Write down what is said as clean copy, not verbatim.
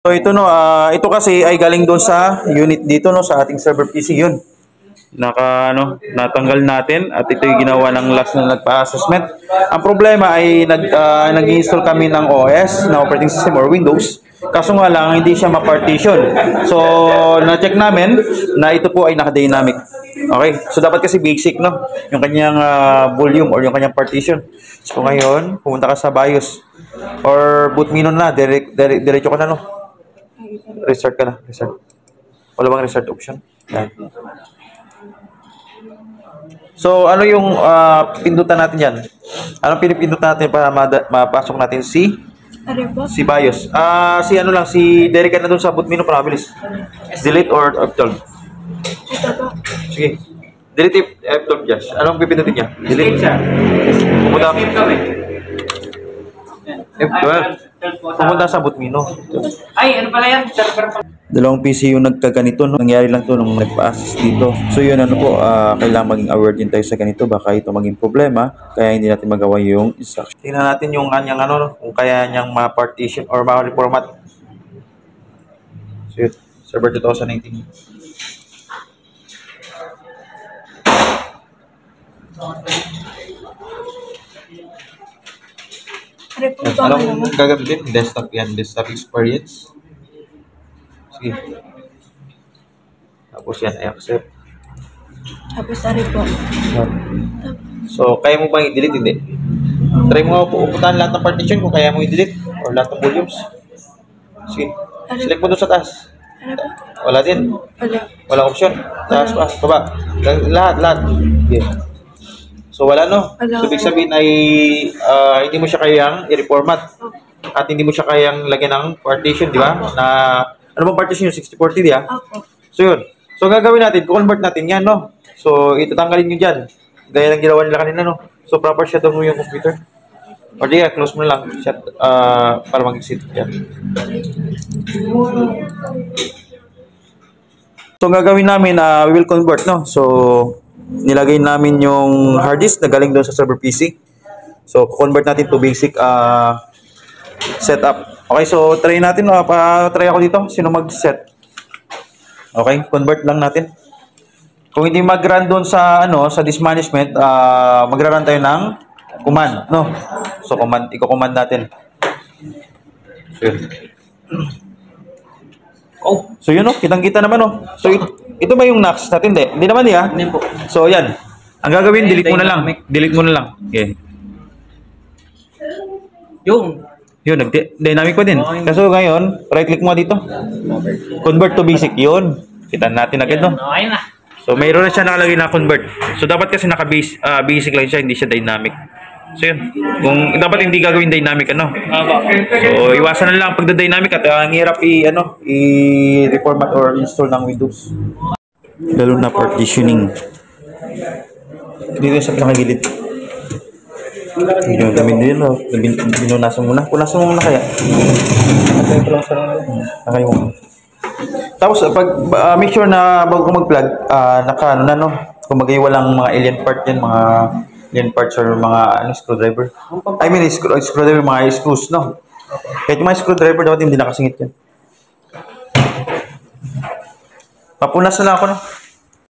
So ito no, ito kasi ay galing doon sa unit dito no sa ating server PC yun. Natanggal natin at ito yung ginawa ng last na nagpa-assessment. Ang problema ay nag-install kami ng OS na operating system or Windows. Kaso nga lang hindi siya ma-partition. So na-check namin na ito po ay naka-dynamic. Okay? So dapat kasi basic no, yung kanyang volume or yung kanyang partition. So ngayon, pumunta ka sa BIOS or boot menu na, diretso ka na no. Restart ka na, restart. Wala bang restart option? Yan. So, ano yung pindutan natin yan? Anong pinipindutan natin para mapasok natin si BIOS? Si Derek na dun sa boot menu para mabilis. Delete or F12? Ito po. Sige. Delete F12 dyan. Anong pipindutin niya? Delete. Pumunta F12. Pumunta sa boot menu. Ay, ano pala yan? Dalawang PC yung nagkaganito, no? Nangyari lang to nung nagpa-assist dito. So yun, kailangan maging aware din tayo sa ganito. Baka ito maging problema, kaya hindi natin magawa yung instruction. Tingnan natin yung kanyang kung kaya niyang ma-partition or ma-reformat. So yun, server 2019. Anong gagamitin? Desktop yan, desktop experience. Sige. Tapos yan, i-accept. Tapos po. So, kaya mo bang i-delete? Hindi. Try mo upuntahan lahat ng partition kung kaya mo i-delete or lahat ng volumes. Sige. Select mo doon sa taas. Wala din. Wala option. Taas pa, baba. Lahat. Okay. So, wala no. So, ibig sabihin ay hindi mo siya kayang i-reformat. At hindi mo siya kayang lagyan ng partition, di ba? Ano bang partition yung 6040, di ba? So, yun. So, gagawin natin, convert natin yan, no? So, itatanggalin nyo dyan. Gaya ng ginawa nila kanina, no? So, proper shutdown mo yung computer. O, di close mo na lang. Para mag-exit yan. So, gagawin namin, we will convert, no? So, nilagay namin yung hard disk na galing doon sa server PC. So, convert natin to basic setup. Okay, so try natin. Try ako dito. Sino mag-set? Okay, convert lang natin. Kung hindi mag-run doon sa sa disk management, magra-run tayo ng command, no? So i-command natin. So yun. So yun, no? Kitang-kita naman, no? So ito ba yung NAX natin? Hindi naman, ha? Hindi po. So yan. Ang gagawin, delete mo na lang. Delete mo na lang. Okay. Yun, dynamic pa din. Kaso ngayon, right-click mo dito. Convert to basic. Yun. Kita natin agad, no? Okay na. So, mayroon na siya nakalagay na convert. So, dapat kasi naka-basic lang siya, hindi siya dynamic. So, yun. Dapat hindi gagawin dynamic, So, iwasan na lang pagda-dynamic at ang hirap i-reformat or install ng Windows. Lalo na partitioning. Dito sa pinakagilid. Yung gamin din, no? Binunasan muna. Punasan mo muna kaya. Nakayo mo. Tapos, make sure na bago ko mag-plug, kung walang mga alien part yan, mga alien parts or mga screwdriver. I mean, screwdriver, mga screws, no? Kahit yung mga screwdriver, dapat hindi nakasingit yan. Papunas na lang ako, no?